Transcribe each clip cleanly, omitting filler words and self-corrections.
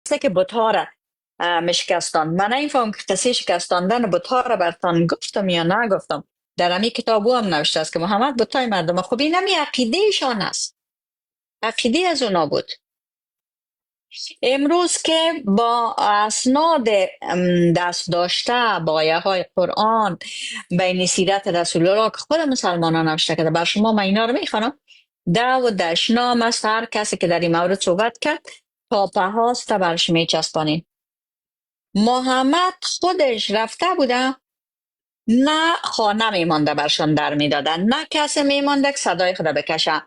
قصه که بت‌ها را مشکستان. من نمیفهم که قصه شکستاندن بت‌ها را برتان گفتم یا نگفتم. در امی کتابو هم نوشته است که محمد بتای مردم خوب، این همی عقیدهشان است، عقیده از اونا بود. امروز که با اسناد دست داشته با آیه های قرآن بین سیرت رسول الله که خود مسلمانان نوشته کرده، بر شما من اینا رو میخوانم. ده و دشنام است، هر کسی که در این مورد صحبت کرد تاپه هاست برش میچسبانین. محمد خودش رفته بوده، نه خانه میمانده برشان در میدادن، نه کسی میمانده که صدای خود بکشه.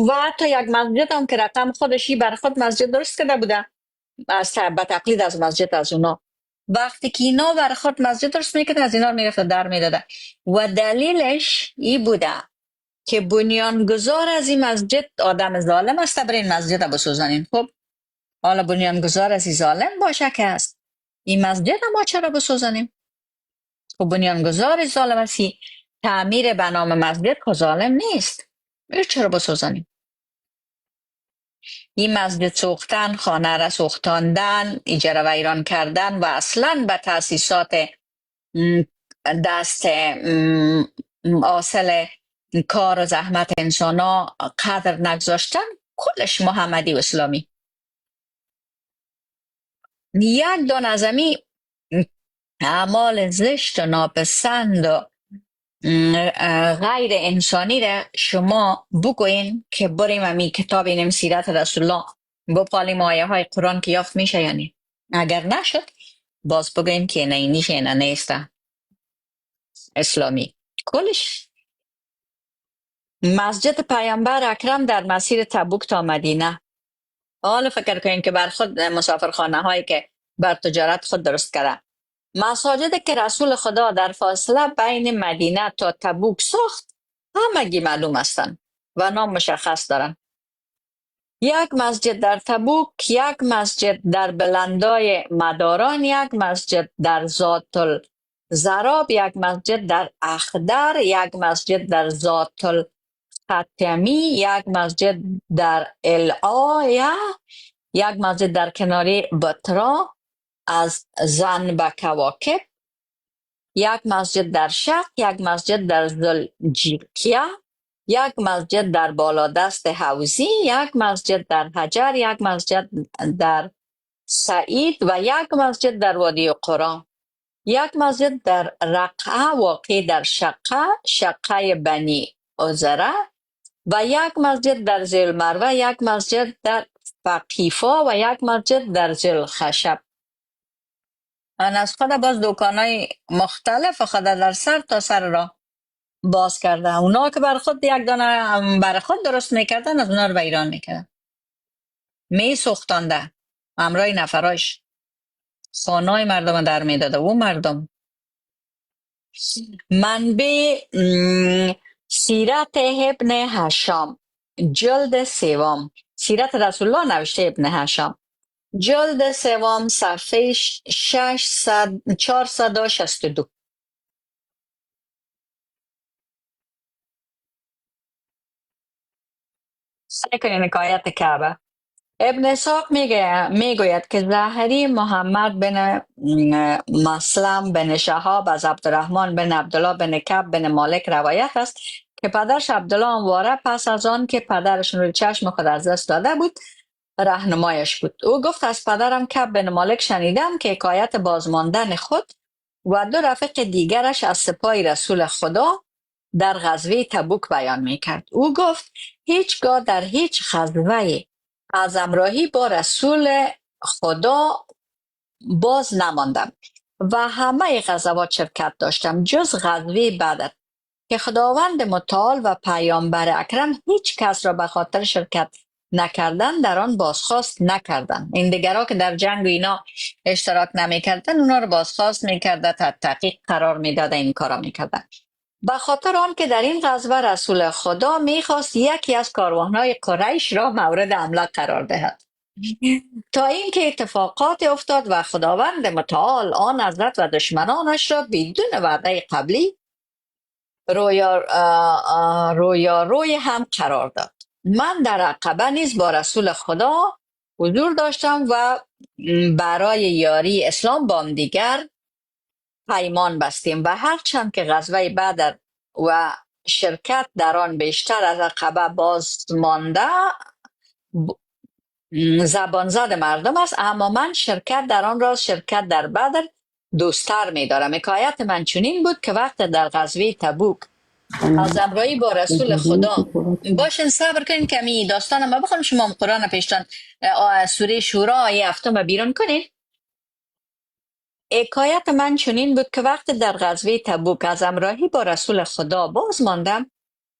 و حتی یک مسجد هم که رقم خودشی بر خود مسجد درست کرده بوده از به تقلید از مسجد از اونا. وقتی که اینا بر خود مسجد درست میکرد از اینا میرفت در میداده و دلیلش ای بوده که بنیانگذار از این مسجد آدم ظالم است، برای این مسجد رو بسوزانین. خب حالا بنیانگذار از این ظالم باشه که است، این مسجد ما چرا بسوزانیم؟ خب بنیانگذار ظالم هستی، تعمیر به نام مسجد که ظالم نیست، چرا بسوزانیم؟ این مسجد سوختن، خانه را سوختاندن، اجاره و ایران کردن و اصلا به تاسیسات دست اصل کار و زحمت انسان ها قدر نگذاشتن، کلش محمدی و اسلامی. یک دان از امی اعمال زشت و ناپسند و غیر انسانی را شما بگوین که بریم امی کتاب اینم سیرت رسول الله بپالیم آیه های قرآن که یافت میشه یعنی. اگر نشد باز بگوین که نه اینیشه نه نیسته اسلامی. کلش مسجد پیامبر اکرم در مسیر تبوک تا مدینه. حالا فکر کنین که بر خود مسافرخانه هایی که بر تجارت خود درست کرده، مساجد که رسول خدا در فاصله بین مدینه تا تبوک ساخت همگی معلوم هستند و نام مشخص دارن. یک مسجد در تبوک، یک مسجد در بلندای مداران، یک مسجد در ذات الزراب، یک مسجد در اخدر، یک مسجد در ذات الختمی، یک مسجد در الآیه، یک مسجد در کناری بطرا از زن به کواکب، یک مسجد در شق، یک مسجد در زلجیقیه، یک مسجد در بالادست حوزی، یک مسجد در حجر، یک مسجد در سعید و یک مسجد در وادی قرا، یک مسجد در رقعه واقع در شقه بنی عزره و یک مسجد در ذیل مروه، یک مسجد در فقیفا و یک مسجد در ذیل خشب. من از خود باز دوکانای مختلف خود در سر تا سر را باز کرده. اونا که بر خود یک دانه بر خود درست میکردن از اونا رو به ایران میکردن، می سوختانده امرای نفراش خانای مردم در میداده. و مردم منبع سیرت ابن هشام جلد سوم، سیرت رسول الله نوشته ابن هشام جلد سوم صفحه 462. سعی کنین حکایت کعبه. ابن اسحاق میگوید که ظاهری محمد بن مسلم بن شهاب از عبدالرحمن بن عبدالله بن کعب بن مالک روایت است که پدرش عبدالله انواره پس از آن که پدرش روی چشم خود از دست داده بود راهنمایش بود. او گفت از پدرم کعب بن مالک شنیدم که حکایت بازماندن خود و دو رفیق دیگرش از سپاه رسول خدا در غزوه تبوک بیان میکرد. او گفت هیچگاه در هیچ غزوه از همراهی با رسول خدا باز نماندم و همه غزوات شرکت داشتم جز غزوه بدر که خداوند متعال و پیامبر اکرم هیچ کس را به خاطر شرکت نکردن در آن بازخواست نکردن. این دیگرها که در جنگ و اینا اشتراک نمیکردن اونا رو بازخواست میکرده، تا تحقیق قرار میداده، این کارا میکردن. به خاطر آن که در این غزوه رسول خدا میخواست یکی از کاروانهای قریش را مورد حمله قرار دهد تا اینکه اتفاقات افتاد و خداوند متعال آن حضرت و دشمنانش را بدون وعده قبلی روی هم قرار داد. من در عقبه نیز با رسول خدا حضور داشتم و برای یاری اسلام با هم دیگر پیمان بستیم و هرچند که غزوه بدر و شرکت در آن بیشتر از عقبه باز مانده زبان زد مردم است، اما من شرکت در آن را شرکت در بدر دوستر می دارم. حکایت من چنین بود که وقت در غزوه تبوک از همراهی با رسول خدا، باشین صبر کنین کمی داستان ما بخونم، شما قرآن پیشتان سوره شورا آیه هفتم بیرون کنین. حکایت من چنین بود که وقت در غزوه تبوک از همراهی با رسول خدا باز ماندم،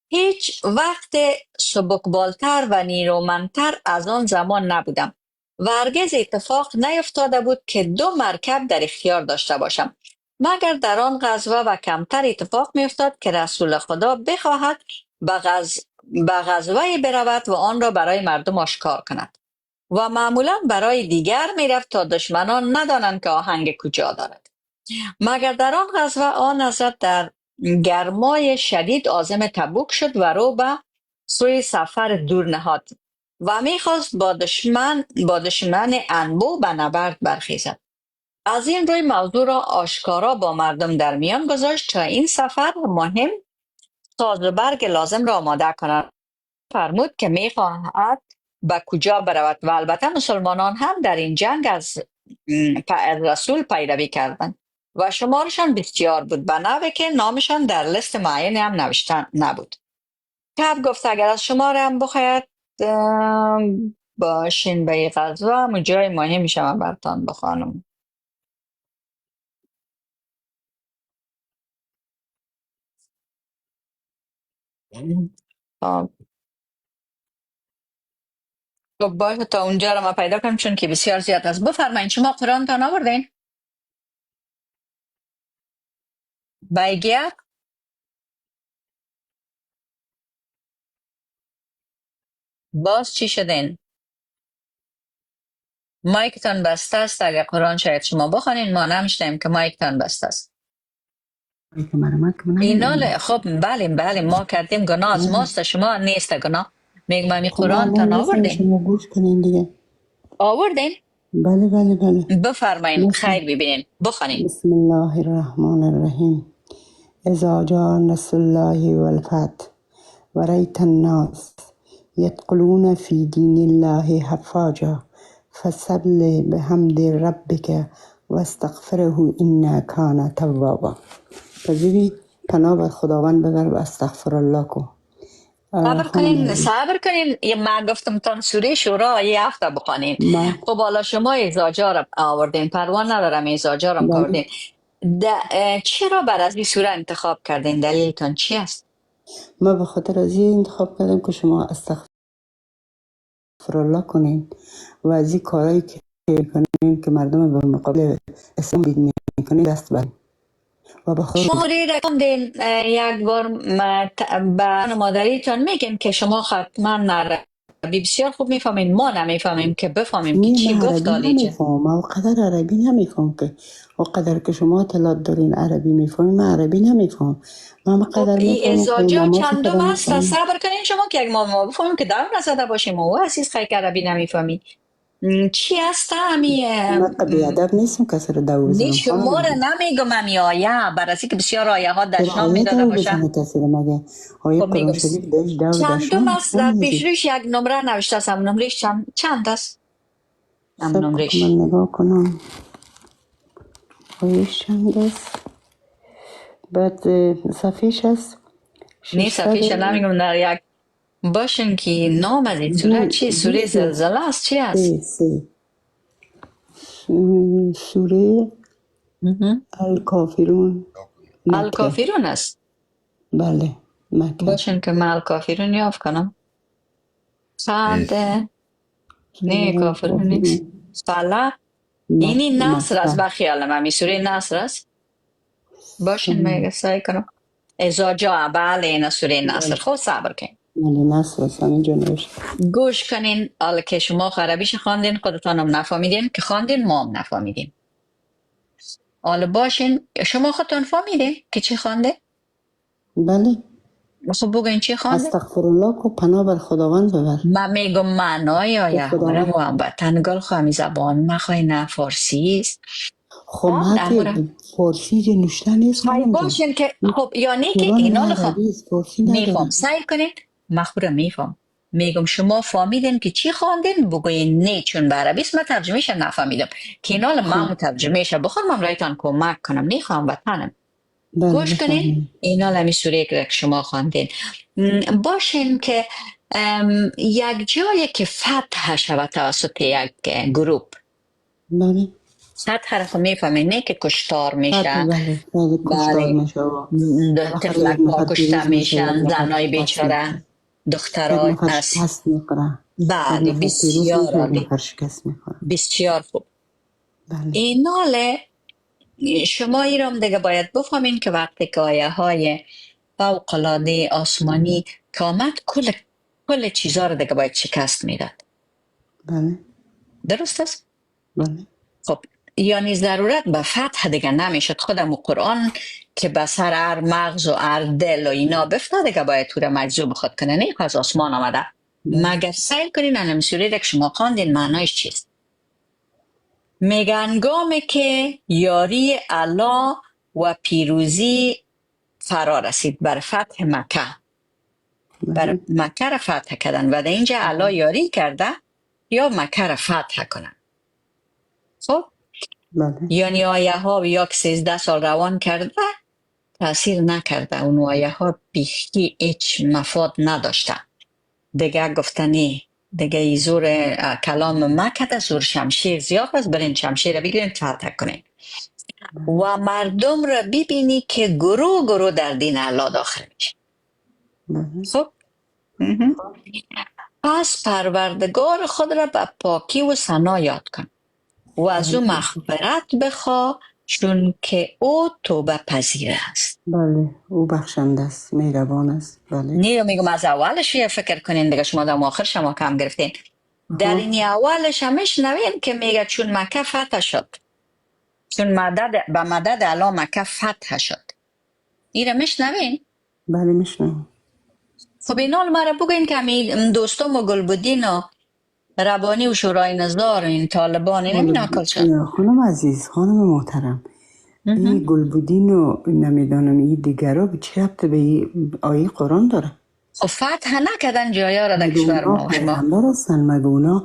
هیچ وقت سبکبالتر و نیرومندتر از آن زمان نبودم و هرگز اتفاق نیفتاده بود که دو مرکب در اختیار داشته باشم، مگر در آن غزوه و کمتر اتفاق می افتاد که رسول خدا بخواهد به غزوه برود و آن را برای مردم آشکار کند و معمولا برای دیگر می رفت تا دشمنان ندانند که آهنگ کجا دارد. مگر در آن غزوه آن حضرت در گرمای شدید عازم تبوک شد و رو به سوی سفر دور نهاد و میخواست با دشمن انبو به نبرد برخیزد. از این روی موضوع را آشکارا با مردم در میان گذاشت تا این سفر مهم ساز و برگ لازم را آماده کند. فرمود که میخواهد به کجا برود و البته مسلمانان هم در این جنگ از رسول پیروی کردند و شمارشان بسیار بود، به نحوی که نامشان در لیست معین هم نوشته نبود. کعب گفت اگر از شمار هم بخواید باشین به این غزوه جای مهمی شما برتان بخوانم. خب خب باشه تا اونجا رو ما پیدا کنم چون که بسیار زیاد است. بفرمایید شما قرآن تان آوردین؟ بایگیت باز چی شدین؟ مایکتان بسته است، اگر قرآن شاید شما بخوانین ما نمیشنیم که مایکتان بسته است. اینا خب بله ما کردیم گناه از ماست، شما نیست گناه. میگم من قرآن تان آوردین؟ شما گوش کنین دیگه. آوردین؟ بله. بفرمایین خیر ببینین بخوانین. بسم الله الرحمن الرحیم. اذا جاء نصر الله والفتح ورأيت الناس يدخلون في دين الله أفواجا فسبح بحمد ربك واستغفره إنه كان توابا. پس پناه به خداوند ببر و استغفر الله کن. صبر کنین من گفتم تان سوره شورا یه هفته بخوانین. خب حالا شما ایزاجا را آوردین، پروان ندارم ایزاجا را کردین. چرا بر از این سوره انتخاب کردین؟ دلیلتان چی است؟ ما به خاطر از این انتخاب کردم که شما استغفر الله کنین و از این کارهایی که کنین که مردم به مقابل اسلام بید میکنین دست برین و به خود شما رقم دین یک بار به مادریتان میگین که شما حتما عربی بسیار خوب میفهمین، ما نمیفهمیم که بفهمیم که چی گفت آلیجه. ما قدر عربی نمیفهم که و قدر که شما اطلاعات دارین عربی میفهمیم، من عربی نمیفهم. من قدر میفهمم ازاجا چندم هست، صبر کنین شما که یک ما بفهمیم که دارم نزده باشیم و عزیز خیلی که عربی نمیفهمی چی هست همی. من بیادب نیستم کسی رو دو بزنم. شما رو نمیگم همی آیه برای که بسیار آیه ها دشنام میداده باشن. کسی رو مگه آیه قرآن شریف چندم است در پیشروش یک نمره نوشته است، هم نمرهش چند است؟ هم نمرهش من نگاه کنم آیهش چند است، بعد صفحهش است نه صفحهش نمیگم در یک باشن که نام از این سوره چی؟ سوره زلزله است چی است؟ سوره الکافرون. الکافرون است؟ بله مکه. باشن که من الکافرون یافت کنم. چند نه کافرون نیست. ساله اینی نصر است بخیالم همی سوره نصر است. باشن میگه سعی کنم ازا جا بله این سوره نصر. خود صبر کن نصر است همینجا نوشت. گوش کنین. حالا که شما عربیش خواندین خودتانم نفهمیدین که خواندین ما هم نفهمیدیم. حالا باشین شما خودتون فهمیدین که چی خوانده؟ بله خب بگوین چی خوانده؟ استغفر الله کو پناه بر خداوند ببر. من میگم معنای که آیه ها را خداوند محبتن گل خواهی زبان مخواه نه فارسی است. خب آه امورا فارسی جو نوشته نیست های خانم جان. باشین که این خب یعنی که قرآن اینا نه لخوا عربی است، فارسی میفهم نداره. سعی کنین مخورا میفهم میگم شما فهمیدین که چی خواندین بگوین نه چون به عربی است من ترجمهش نفهمیدم که اینا من خب مترجمهش بخورم من رایتان کمک کنم میخوام وطنم بله گوش کنین بفرمایید. اینا لمی سوره که شما خواندین باشین که یک جایی که فتح شود توسط یک گروپ بله فتح رو میفهمین نه که کشتار بله میشه بله بله کشتار بله میشه و بالاخره یک تفلک ها نفر کشته پیروز میشه، یک میشن نفر زنای شکست میخوره. بیچاره یک دخترای نفر از شکست میخوره. یک بله نفر پیروز بسیار میشه، یک عالی نفر شکست میخوره. بسیار خوب بله ایناله شما ایرام دیگه باید بفهمین که وقتی که آیه های فوق‌العاده آسمانی که آمد کل چیزها رو دیگه باید شکست میداد بله درست است؟ بله خب یعنی ضرورت به فتح دیگه نمیشد خودم و قرآن که به سر هر مغز و هر دل و اینا بفته دیگه باید تو را مجذوب خود کنه نه که از آسمان آمده بله مگر سیل کنین انم سوره که شما خواندین معنایش چیست میگه انگامی که یاری الله و پیروزی فرا رسید بر فتح مکه بر بله مکه را فتح کردن و در اینجا الله یاری کرده یا مکه را فتح کنن خب بله یعنی آیه ها یا که 13 سال روان کرده تأثیر نکرده اون آیه ها بیخی هیچ مفاد نداشته دیگه گفتنی دیگه ای زور کلام مکه زور شمشیر زیاد است برین شمشیر را بگیرین فتح کنین و مردم را ببینی که گروه در دین الله داخل میشه بله خب پس پروردگار خود را به پاکی و ثنا یاد کن و از او بله مغفرت بخوا چون که او توبه پذیر است بله او بخشنده است، مهربان است. بله نیو میگم از اولش یه فکر کنین دیگه شما در آخر شما کم گرفتین در خب این اولش همش نوین که میگه چون مکه فتح شد چون به مدد الله مکه فتح شد این رو میشنوین بله میشنم. خب این حال مرا بگوین که همین دوستم و گلبودین و ربانی و شورای نظار و این طالبان این حالا همین اکل شد خانم عزیز، خانم محترم، این گلبودین و نمیدانم این دیگرها به چه ربط به این آیه قرآن داره؟ خب فتح نکردن جایا را در مگه کشور اونا ما و شما پیغمبر هستن؟ مگه نه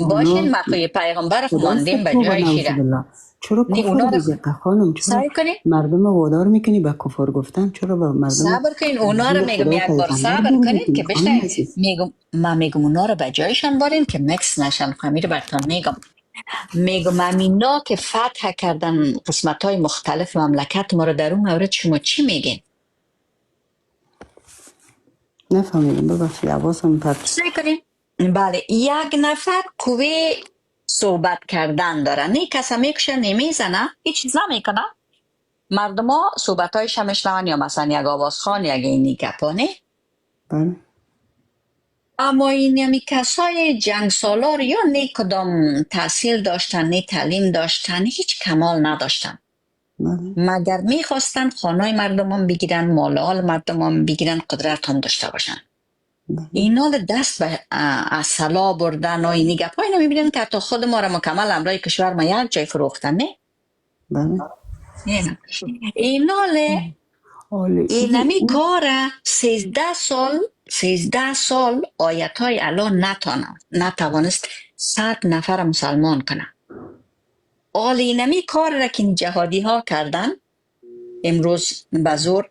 باشین اونا مخوی پیغمبر خدایست ماندیم به توبه جای نعوذ شیره بالله. چرا نه کفر اونا را بگه خانم؟ چرا سعی کنین مردم وادار میکنی به کفر گفتن؟ چرا به مردم صبر کنین اونا رو زیر میگم خدا یک بار پیغمبر صبر دور کنین که میکنی خانم بشنین عزیز؟ میگم اونا رو به جایشان بارین که مکس نشن خمیر برتان میگم امینا که فتح کردن قسمت های مختلف مملکت ما رو در اون مورد شما چی میگین نفهمیدم، ببخشید حواسم پرت شد. سعی کنین بله یک نفر قوه صحبت کردن داره نه کسا میکشه نمیزنه هیچ چیز نمیکنه مردم ها صحبت هایش هم میشنون یا مثلا یک آوازخان یک اینی گپانه بله اما این یمی کسای جنگ سالار یا نه کدام تحصیل داشتن نه تعلیم داشتن هیچ کمال نداشتن بله مگر میخواستن خانای مردم هم بگیرن مالال مردم هم بگیرن قدرت هم داشته باشن بله اینا دست به اصلا بردن و اینی گپای نمیبینن که حتی خود ما را مکمل امرای کشور ما یک جای فروختن نه بله نه اینا حالا اینمی کار 13 سال آیت های الان نتوانست 100 نفر مسلمان کنه آل اینمی کار را که جهادی ها کردن امروز به زور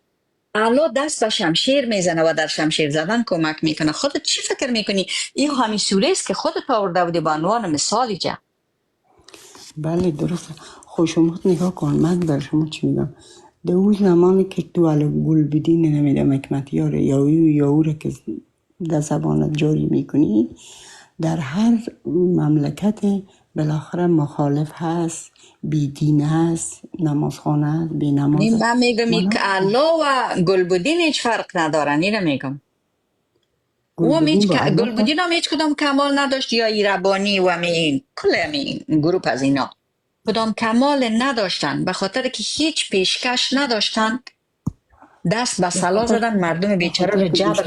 الان دست به شمشیر میزنه و در شمشیر زدن کمک میکنه خودت چی فکر میکنی این همین سوره است که خودت آورده بودی به عنوان مثالی جا بله درسته. خب شما نگاه کن، من بر شما چی میگم. در اون زمانی که تو علا گل بدین نمیدم حکمت یاره یا او را که در زبانت جاری میکنی در هر مملکت بالاخره مخالف هست، بی دین هست، نمازخانه هست، بی نماز هست. من میگم که مالا الله و گلبدین هیچ فرق ندارن اینو میگم گل بدین با الله گلبدین هم هیچ کدام کمال نداشت یا ایربانی و کل گروپ از اینا کدام کمال نداشتن به خاطر که هیچ پیشکش نداشتن دست به سلا زدن مردم بیچاره رو جبر.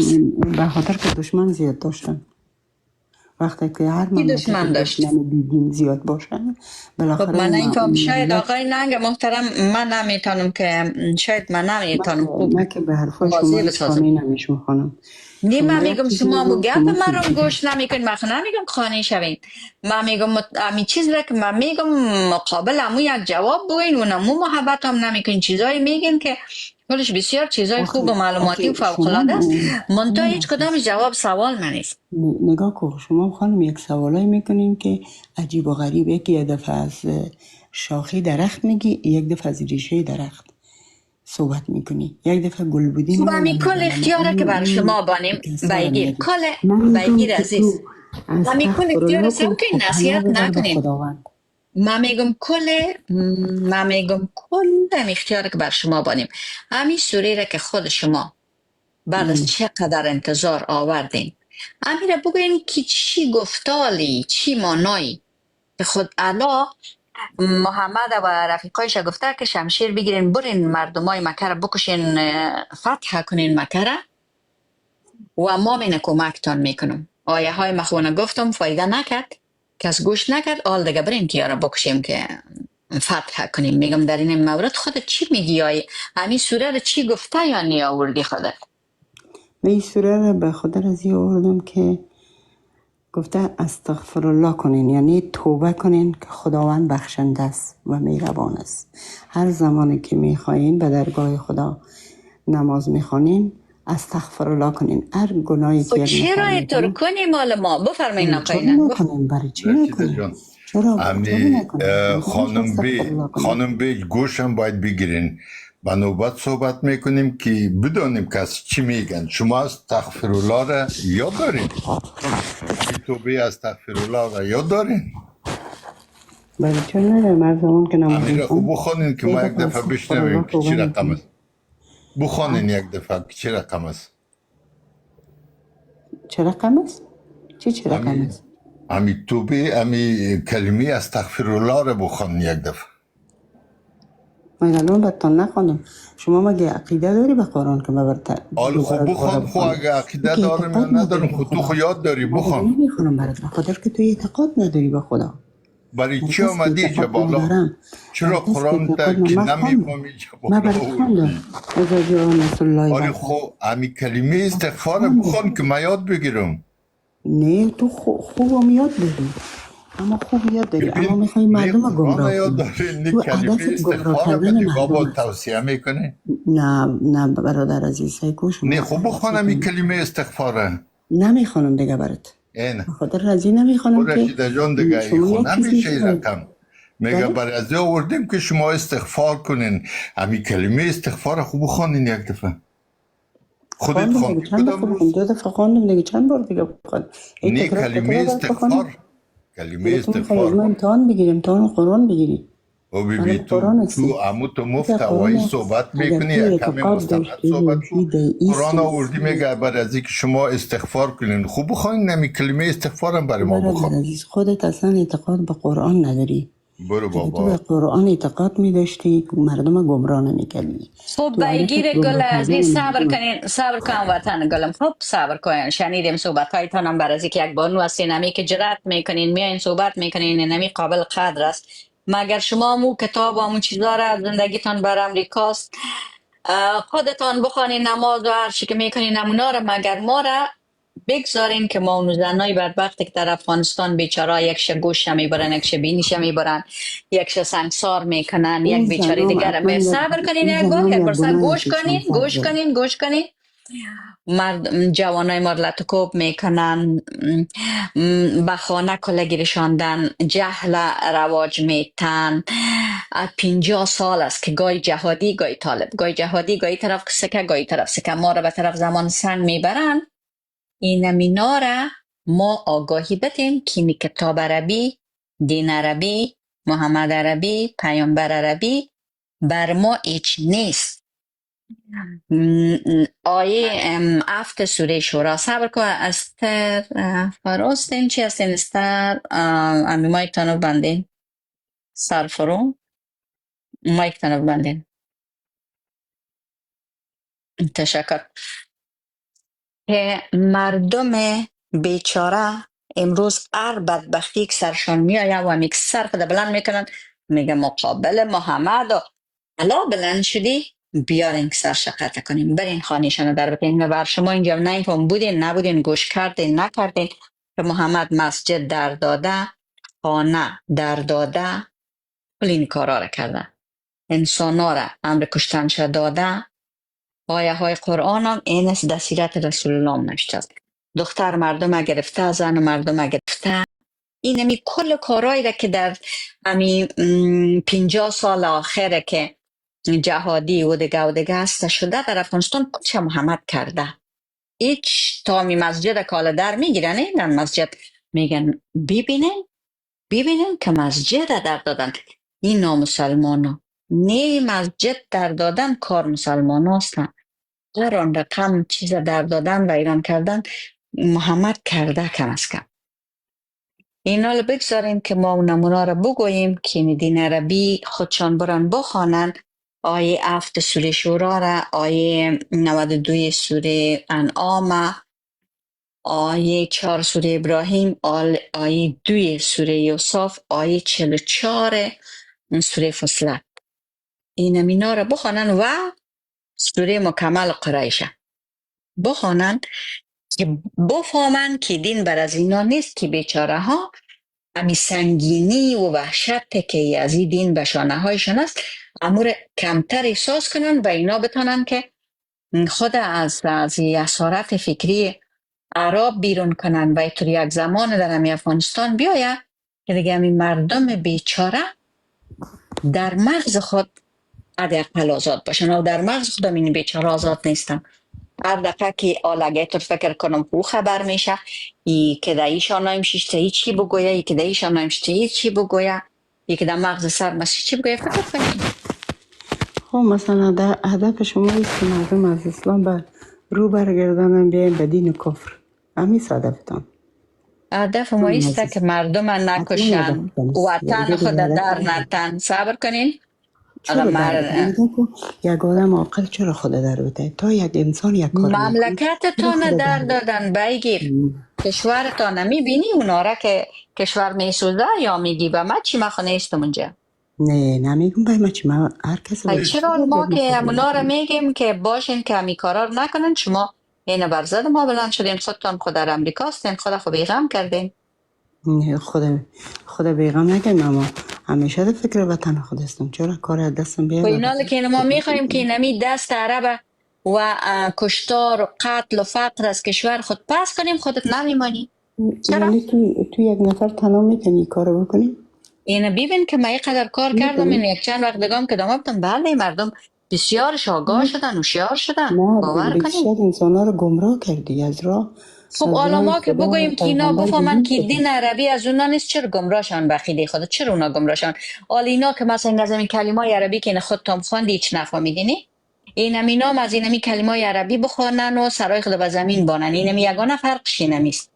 به خاطر که دشمن زیاد داشتن. وقتی که هر کی مملکت دشمن داشت؟ دشمن بیدین زیاد باشن خب بالاخره من نمیفهم، شاید ملت. آقای ننگ محترم من نمیتونم که شاید من نمیتونم خوب من که به حرفای شما واضح هیچ بسازم. خانه نمیشم خانم. نی من شما یک میگم چیزی شما مو بگو، گپ شما من چیز رو دیگه. گوش نمیکن، من نمیگم خانه شوین. من میگم امی چیز را که من میگم مقابل امو یک جواب بوین و نمو محبت هم نمیکن، چیزایی میگن که کلش بسیار چیزای خوب و معلوماتی و فوق شما العاده است. منتها خانم هیچ کدامش جواب سوال من نیست. نگاه کن، شما خانم یک سوالایی میکنین که عجیب و غریب. یک دفعه از شاخه درخت میگی، یک دفعه از ریشه درخت صحبت میکنی، یک دفعه گل بودی خب نمیدونم امی کل اختیاره که بر شما بانیم کسا رو بیگیر میگی. کل من میگم بیگیر که عزیز. تو از امی کل اختیار الله است کن، که خب پناه نصیحت ببر به نکنین. خداوند. من میگم کل اختیار که بر شما بانیم. همین سوره را که خود شما بعد از چقدر انتظار آوردین امیره بگوین که چی گفتالی چی مانایی که خود الا محمد و رفیقایش گفته که شمشیر بگیرین برین مردمای مکه را بکشین، فتح کنین مکه را و ما مین کمکتان میکنم. آیه های مخونه گفتم فایده نکرد، کس گوش نکرد. آل دیگه برین که یارا بکشیم که فتح کنیم. میگم در این مورد خودت چی میگی؟ یا همین سوره رو چی گفته یا نی آوردی خودت؟ من این سوره رو به خاطر از این آوردم که گفته استغفر الله کنین، یعنی توبه کنین که خداوند بخشنده است و مهربان است. هر زمانی که میخواین به درگاه خدا نماز میخوانین استغفر الله کنین. هر گناهی خب که یک نفر چرا اینطور میکنه کنی مال ما؟ بفرمایین چرا نقای ننگ نکنین؟ برای چی رشیده نکنین؟ جان، چرا امی نکنین؟ باید استغفر الله کنین. خانم بی گوشم باید بگیرین. به نوبت صحبت میکنیم که بدانیم که از چی میگن. شما از تغفرالله را یاد دارین؟ امی توبه از تغفرالله را یاد دارین؟ برای چرا نداریم؟ هر زمان که نماز امی را خوب میخوام بخونین که یک ما یک دفعه دفعه استغفر الله بشنویم که توبه چی رقم میکنم. است. بخونین یک دفعه که چی رقم است. چه رقم است؟ چه رقم امی است؟ امی توبه، امی کلمه از تغفرالله را بخون یک دفعه. من الان بطن نخوانم. شما مگه عقیده داری به قرآن که من حال خوب دوباره بخون. خو بخوانم؟ اگه تو عقیده که دارم یا اعتقاد نداری ندارم، به خود تو خو خدا. یاد داری من دیگه بخون. نمیخوانم برات به خاطر که تو اعتقاد نداری به خدا. برای من چی کسی که آمدی اینجا اعتقاد بالا؟ ندارم، برای چرا کسی که قرآن تا اعتقاد که من خواندم. نمیفهمی اینجا من بالا برات خواندم. آوردی؟ اذا جاء نصر الله آره والفتح. خو امی کلمه استغفار خواندم. بخون که من یاد بگیرم. نه تو خوبم یاد داری، اما خوب یاد داری، اما ببین، میخوای نه مردم رو قرآن گمراه یاد کنی. داری، نه تو کلمه هدفت گمراه استغفار به کردن دیگاه مردم با است. توصیه میکنی. نه برادر عزیز، سیکو نه شما خوب بخون امی کلمه استغفاره. نمیخوانم دیگه برات. این به خاطر از این نمیخوانم که رشیده جان دیگه ای شما خو یک چیز نمیشه این میفرمایید. رقم. میگه بله برای از این آوردیم که شما استغفار کنین. امی کلمه استغفار خوب بخونین یک دفعه. خودت خواندم دیگه، خوندی چند کدام دفعه بخوام؟ روز؟ 2 دفعه خواندم دیگه، چند بار دیگه بخوام؟ این نه تکرار کلمه برات استغفار. بخوانم؟ کلمه دیگه تو میخوای از استغفار. من امتحان بگیری، امتحان قرآن بگیری؟ او بی برای بی قرآن تو هستی. عمو تو تو که محتوایی قرآن صحبت اگر میکنی، تو یا کمی اعتقاد مستند داشتی صحبت کو. باشی قرآن دئیستی. آوردی میگه بعد از اینکه شما استغفار کنین خوب بخواین نمی کلمه استغفار هم برای تو ما برادر بخوان. عزیز خودت اصلا اعتقاد به قرآن نداری. برو اگه تو به بابا. قرآن اعتقاد میداشتی مردم گمراه نمیکردی. خب تو هدفت بیگیر گل گمراه کردن عزیز صبر مردم است. کنین، صبر کن وطن گلم. خب صبر کن، شنیدیم صحبت هایتان بر از اینکه یک بانو هستین نمی که جرات میکنین میایین صحبت میکنین نمی قابل قدر است. مگر شما مو کتاب و مو چیزا را زندگیتان بر امریکاست، خودتان بخوانین نماز و هر چی که میکنین نمونا را مگر ما را بگذارین که ما اون زنای بدبختی که در افغانستان بیچاره یکش گوش میبرن، یکش بینیش میبرن، یکش سنگسار میکنن، یک اون بیچاره زنام دیگر حتما صبر کنین اون یک بار، زنام یک یک بار گناه گوش پیشان کنین گوش فرضه. کنین گوش کنین. مرد جوانای ما لط و کوب میکنن، به خانه کله گیرشاندن، جهل رواج میتن. 50 سال است که گای جهادی گای طالب، گای جهادی گای طرف سکه گای طرف سکه ما را به طرف زمان سنگ میبرن. این مینا را ما آگاهی بدیم که می کتاب عربی، دین عربی، محمد عربی، پیامبر عربی بر ما هیچ نیست. آیه 7 سوره شورا صبر کن استر فراستین چی هستین استر امی مایک تانو بندین سرفرو مایک تانو بندین. تشکر. که مردم بیچاره امروز هر بدبختی که سرشان میآید و همی که سر خود بلند میکنن، میگه مقابل محمد و الا بلند شدی بیارین که سر قطع کنیم، برین خانیشان در بکنین. و بر شما اینجا نه اینکه بودین نبودین، گوش کردین نکردین که محمد مسجد در داده، خانه در داده، کل این کارا را کرده، انسان ها را امر کشتنش داده. آیه های قرآن هم این است، در سیرت رسول الله نوشته است. دختر مردم گرفته، زن مردم گرفته. این همی کل کارهایی را که در همی 50 سال آخره که جهادی و دیگه هست شده در افغانستان، کلش محمد کرده. هیچ تامی مسجد کالا در میگیرن، این مسجد میگن ببینن که مسجد در دادن. این نامسلمان ها نه مسجد در دادن کار مسلمان هستن. هر آن رقم چیز در دادن و ایران کردن محمد کرده کم از کم. اینا رو بگذاریم که ما نمونه رو بگوییم که دین عربی خودشان برن بخوانن. آیه 7 سوره شورا را، آیه 92 سوره انعام، آیه 4 سوره ابراهیم، آیه 2 سوره یوسف، آیه 44 سوره فصلت. این امینا رو بخوانن و سوره مکمل قریشه بخوانن که بفهمن که دین بر از اینا نیست که بیچاره ها همی سنگینی و وحشت که از این دین به شانه هایشان است امور کمتر احساس کنن و اینا بتانن که خود از اسارت فکری عرب بیرون کنن و ایتر یک زمان در همی افغانستان بیاید که دیگه همی مردم بیچاره در مغز خود حداقل آزاد باشن و در مغز خود این بیچاره آزاد نیستن. هر دفعه که آلگه تر فکر کنم او خبر میشه ای که در ایشان نایمشیشته هیچی بگویه، ای که در ایشان نایمشیشته هیچی بگویه، ای که در مغز سر مسیح چی بگویه. فکر کنید خب مثلا در هدف شما است که مردم از اسلام به رو برگردانن بیاین به دین کفر. همیست هدفتان. هدف ما ایسته که مردم نکشن، وطن خود در نتن. صبر کنین. چرا در یک آدم عاقل چرا خود در بده؟ تا یک انسان یک کار مملکتتان در دادن بگیر، کشورتان میبینی اونا را که کشور میسوزه یا میگی به ما چی؟ ما خو نیستم اونجا. نه نمیگم به ما چی، ما هر کسی چرا ما که اونا را میگیم که باشین که همی کارا رو نکنن؟ شما این برزد ما بلند شدین خودتان خود در امریکا هستین، خود خو بیغم کردین. خدا بیغم نگیم، اما همیشه در فکر وطن خود هستم. چرا کار دستم بیاد؟ و اینا که ما میخوایم که نمی دست عرب و کشتار و قتل و فقر از کشور خود پس کنیم، خودت نمیمانی. چرا؟ یعنی تو یک نفر تنها میتونی کارو بکنی؟ اینو ببین که من اینقدر کار کردم، این یک چند وقت دگم که دامه بودم بله مردم بسیارش آگاه شدن، هوشیار شدن. باور کنید بسیار انسان ها رو گمراه کردی از راه. خب حالا ما که بگوییم که اینا بفهمن که دین عربی از اونا نیست، چرا گمراهشان بخیده خود؟ چرا اونا گمراهشان؟ حالا اینا که مثلا از این کلمات عربی که خودتون خواندی هیچ نفهمیدینی، اینم اینا از اینمی کلمات عربی بخونن و سرای خود به زمین بانن. اینم یگانه فرقش اینمیست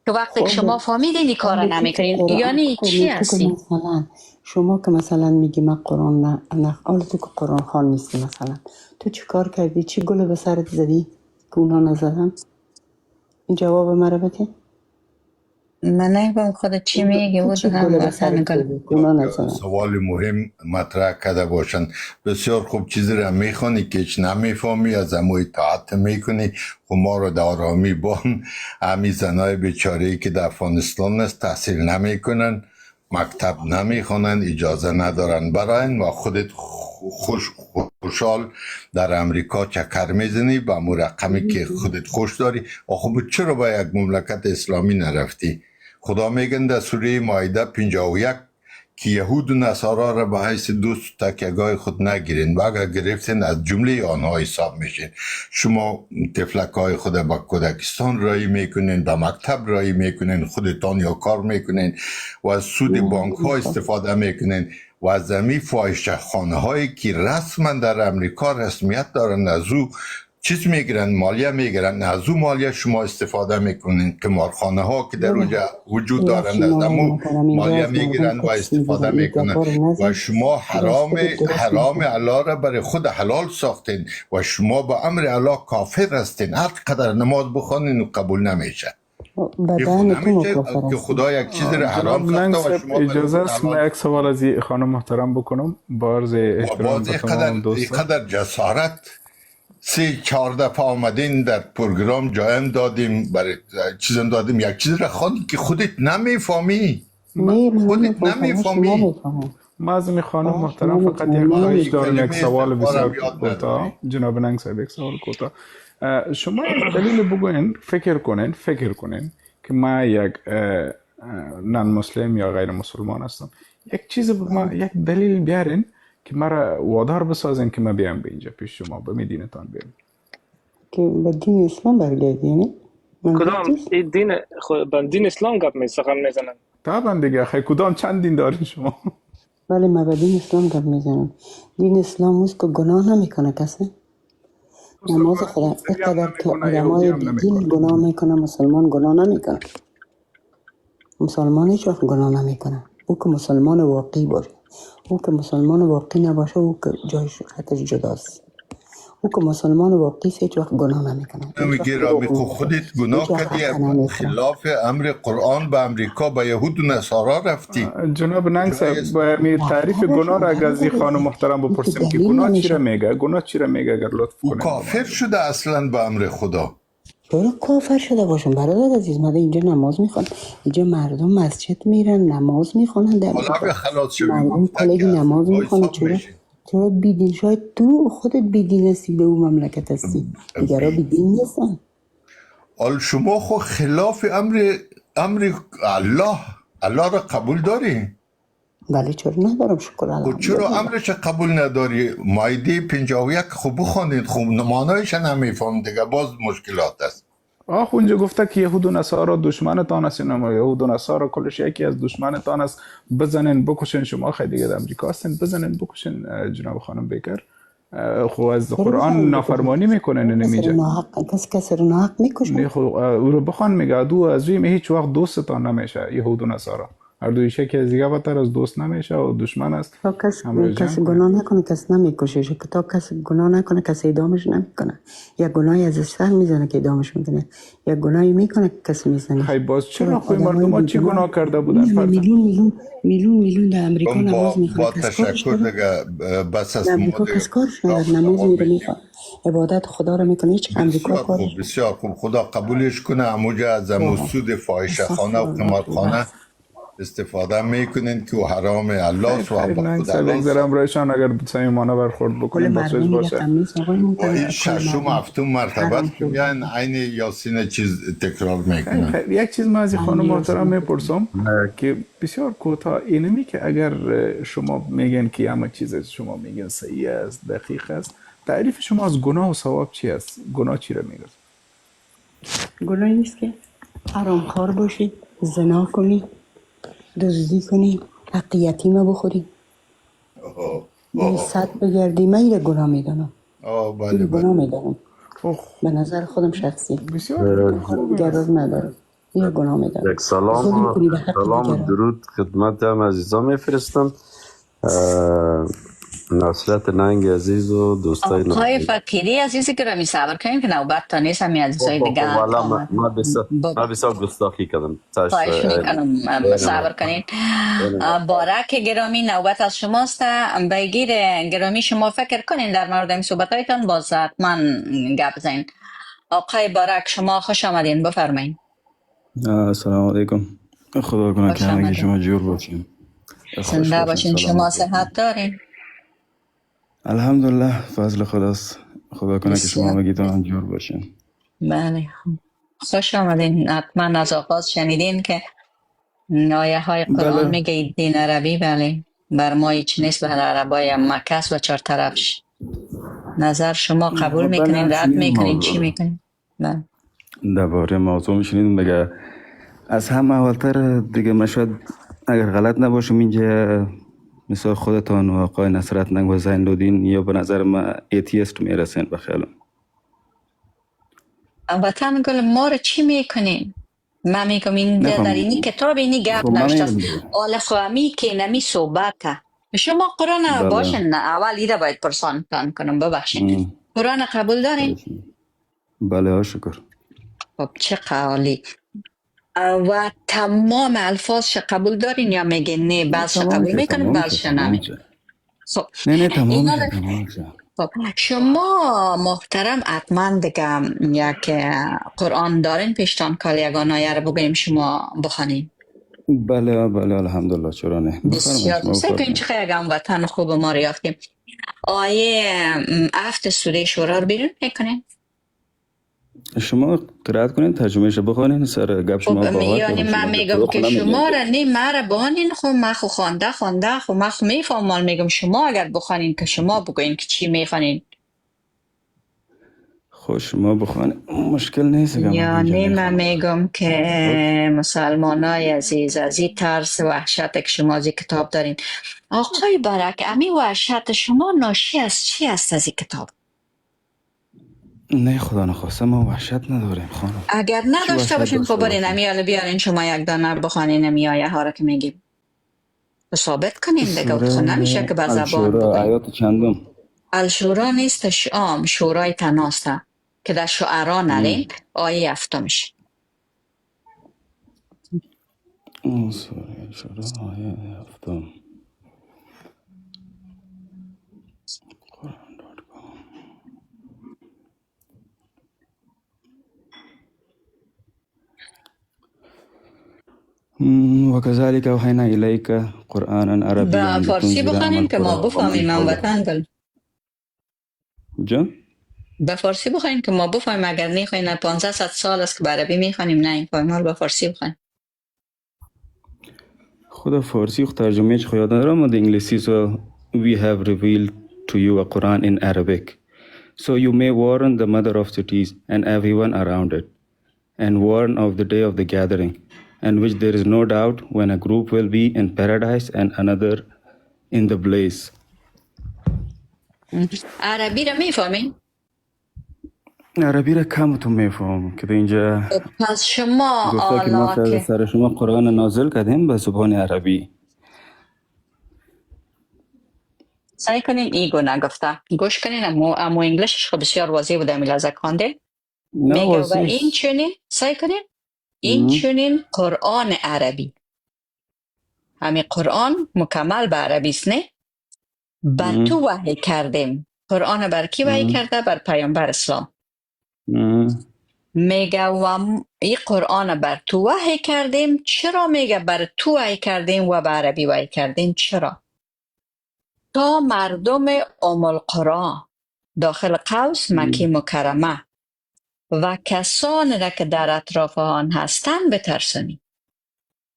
که وقتی که شما فهمیدین این کارا نمیکنین. یعنی چی هستی؟ مثلا شما که مثلا میگی من قرآن نه حالا تو که قرآن خوان نیستی، مثلا تو چی کار کردی؟ چی گل به سرت زدی که اونا نزدن؟ این جواب مرا بده. من نمیگم خودت چی میگی بود هم مثلا سوال مهم مطرح کرده باشن. بسیار خوب چیزی را میخوانی که هیچ نمیفهمی از امو اطاعت میکنی. خب ما رو در آرامی بان. همی زنای بیچاره‌ای که در افغانستان است تحصیل نمیکنن، مکتب نمیخونن، اجازه ندارن براین و خودت خوشحال در امریکا چکر میزنی با مو رقمی که خودت خوش داری. آخه چرا با یک مملکت اسلامی نرفتی؟ خدا میگن در سوره مائده 51 که یهود و نصارا را به حیث دوست تکیگاه خود نگیرین و اگر گرفتین از جمله آنها حساب میشین. شما تفلک های خود به کودکستان رایی میکنین، به مکتب رایی میکنین، خودتان یا کار میکنین و از سود بانک ها استفاده میکنین و از زمین فاحشه خانه هایی که رسما در امریکا رسمیت دارن از او چیز میگیرن، مالیه میگیرن، از اون مالیه شما استفاده میکنین که مارخانه ها که در اونجا وجود دارن از امو مالیه میگیرن و استفاده میکنن و شما حرام الله را برای خود حلال ساختین و شما با امر الله کافر هستین. هر قدر نماز بخونین و قبول نمیشه. بدن تو که خدا یک چیز را حرام ساخته و شما اجازه است من یک سوال از خانم محترم بکنم با عرض احترام به تمام دوستان. اینقدر جسارت 3-4 دفعه آمدین در پروگرام جایم دادیم برای چیزم دادیم، یک چیز را خواندی که خودت نمیفهمی. خودت نمیفهمی. ما از خانم محترم فقط یک خواهش دارم، یک سوال بسیار کوتاه. جناب ننگ صاحب یک سوال کوتاه. شما دلیل بگوین، فکر کنین که ما یک نان مسلم یا غیر مسلمان هستم، یک دلیل بیارین که مرا وادار بسازین که ما بیام به اینجا پیش شما به دینتان بیام. که به دین اسلام برگردین؟ کدام دین دین اسلام گپ سخن میزنن؟ طبعا دیگه خیلی کدام چند دین دارین شما؟ بله من به دین اسلام گپ میزنم. دین اسلام اوست که گناه نمیکنه کسی. نماز خدا اقدر که علمای دین گناه میکنه، مسلمان گناه نمیکنه. مسلمان هیچ وقت گناه نمیکنه. او که مسلمان واقعی باشه. او که مسلمان واقعی نباشه او که جایش خطش جداست. او که مسلمان واقعی هیچ وقت گناه نمیکنه. میگی رامیخو خودت گناه کردی، خلاف امر قرآن به امریکا به یهود و نصارا رفتی. جناب ننگ صاحب تعریف گناه را اگر از خانم محترم بپرسیم که گناه چی را میگه اگر لطف کنید. کافر شده اصلا به امر خدا. چرا کافر شده باشم برادر عزیز؟ من اینجا نماز میخوان، اینجا مردم مسجد میرن نماز میخونن، در مردم کلگی نماز میخونن. چرا بیدین؟ شاید تو خودت بیدین هستی، به اون مملکت هستی، دیگرها بیدین نیستن. حال شما خو خلاف امر الله را قبول داری؟ بله چرا ندارم، شکر الله. چرا امرش قبول نداری؟ مایده 51 خوب بخونید، خوب معنایش نمیفهم دیگه، باز مشکلات است. اونجا گفته که یهود و نصارا دشمنتان هستین، اما یهود و نصارا کلش یکی از دشمنتان است، بزنین بکشین. شما خیلی دیگه در امریکا هستین، بزنین بکشین. جناب خانم بیکر خو از قرآن نافرمانی میکنن نمیجه. کسی رو ناحق میکشن. او رو بخوان میگه دو از وی هیچ وقت دوستتان نمیشه. یهود و نصارا هر دویش که از دیگه بدتر از دوست نمیشه و دشمن است. تا کسی گناه نکنه کسی نمیکشه. که تا کسی گناه نکنه کسی اعدامش نمیکنه. یا گناهی از سر میزنه که اعدامش میکنه، یا گناهی میکنه که کسی میزنه. خیلی باز چرا خوی مردم ها چی گناه کرده بودن؟ میلیون در امریکا نماز میخوان. با تشکر دیگه بس است. امریکا کس کارش نداره، نماز میره میخوان، عبادت خدا رو میکنه. هیچ امریکا کارش بسیار خوب، خدا قبولش کنه. اموجه از سود فاحشه خانه و قمارخانه استفاده میکنین که حرام الله است و خود بگذارم رایشان اگر صمیمانه برخورد بکنیم بسوز باشه. و این ششم هفتم مرتبه که بیان عین یاسین چیز تکرار میکنن. یک چیز من از خانم محترم میپرسم که بسیار کوتاه اینمی که اگر شما میگن که همه چیز شما میگن صحیح است، دقیق است، تعریف شما از گناه و ثواب چی است؟ گناه چی را میگه؟ گناه نیست که حرامخوار باشی، زنا کنی، دزدی کنی، حق یتیم بخوری، صد بگردی. من اینه گناه میدانم. بله گناه میدانم. به نظر خودم شخصی بسیار قرار ندارم. یه گناه میدانم. یک سلام درود خدمت هم عزیزان میفرستم. نصرت ننگ عزیز و دوستای ننگ. آقای فقیری عزیزی که رمی صبر کنیم که نوبت تا نیست همی عزیزای دیگه. من بسیار گستاخی کردم. خواهش میکنم صبر کنین. بارک گرامی نوبت از شماست. بگیر گرامی شما فکر کنین در مورد این صحبت هایتان باز حتما گپ بزنین. آقای بارک شما خوش آمدین، بفرمایین. السلام علیکم. خدا کنه که همه شما جور باشین، زنده باشین. شما صحت دارین؟ الحمدلله فضل خداست. خدا کنه که شما همگیتون جور باشین. بله خوش آمدین. حتما از آغاز شنیدین که آیه های قرآن میگه دین عربی بله بر ما هیچ نیست، بر عربای مکه است و چهار طرفش. نظر شما قبول میکنین، رد میکنین، چی میکنین؟ بله درباره موضوع میشنیدیم بگه از همه اولتر دیگه. من شاید اگر غلط نباشم اینجا مثل خودتان و آقای نصرت ننگ و زین الدین یا به نظر من ایتیست میرسین به خیالم. وطن گل ما رو چی میکنین؟ من میگم این نخوام در اینی کتاب اینی گپ خب من نوشته است. میگم دیگه. آل خوامی که نمی صحبته. شما قرآن بله. باشین، نه اول ایره باید پرسانتان کنم، ببخشین. ام. قرآن قبول دارین؟ بله ها شکر. خب چه قالی. و تمام الفاظش قبول دارین یا میگین نه بعضش تمام قبول شد میکنیم تمام شد بعضش تمام نمی؟ شد. خب نه تمام اینا شد تمام شد. خب شما محترم حتما دیگه یک قرآن دارین پیشتان کال یگان آیه رو بگویم شما بخوانین. بله بله الحمدلله چرا نه بفرمایید بسیار شما دوسته که این بفرمایید. چقدر هم وطن خوب ما رو یافتیم. آیه 7 سوره شورا رو بیرون میکنین. شما قرائت کنین ترجمهش بخونین سر گپ شما خب باور یعنی کردم من شما میگم دکتر که خونم میگین شما که را نه من را بخوانین. خب من خو خوانده خب من خو میفهمم. میگم شما اگر بخوانین که شما بگوین که چی میخوانین. خوش شما بخونین مشکل نیست که من اینجا یعنی من میخونم. میگم که مسلمانای عزیز از این ترس وحشت که شما از این کتاب دارین. آقای برک امی وحشت شما ناشی از چی است از این کتاب؟ نه خدا نخواسته ما وحشت نداریم خانم. اگر چی نداشته وحشت باشین خب داشته برین باشیم؟ امیال بیارین شما یک دانه بخوانین امیایه ها را که میگیم ثابت کنین دیگه. سوره خب نمیشه که به زبان الشورا بگوین. آیات چندم؟ الشورا نیست شام شورای تناسته که در شعرا نرین آیه 7 میشه. سوره الشورا آیه هفتم. و كذلك أوحينا إليك قرآنا عربيا به فارسی لتنذر أم بخوانین که ما القرى ومن بفهمیم. من حولها. وطن جا؟ به فارسی بخواین که ما بفهمیم. اگر نخواین 1500 سال است که به عربی میخوانیم نه این فایمال به فارسی بخواین. خدا فارسی خود ترجمه چه خیاد ندارم ما انگلیسی so we have revealed to you a Quran in Arabic so you may warn the mother of cities and everyone around it and warn of the day of the gathering and which there is no doubt when a group will be in paradise and another in the blaze. عربی را میفهمین؟ عربی را کم تو میفهم که اینجا پس شما گفته که ما آلا که سر شما قرآن نازل کردیم به زبان عربی. سعی کنین ایگو نگفته گوش کنین. امو انگلیشش خب بسیار واضح بوده میلازه کنده نه میگه و واضح این است. چونین سعی کنین این چونین قرآن عربی همین قرآن مکمل به عربی است نه بر تو وحی کردیم. قرآن بر کی وحی کرده؟ بر پیامبر اسلام. میگه و این قرآن بر تو وحی کردیم. چرا میگه بر تو وحی کردیم و به عربی وحی کردیم؟ چرا؟ تا مردم ام القرى داخل قوس مکی مکرمه و کسان را که در اطراف آن هستند بترسانی.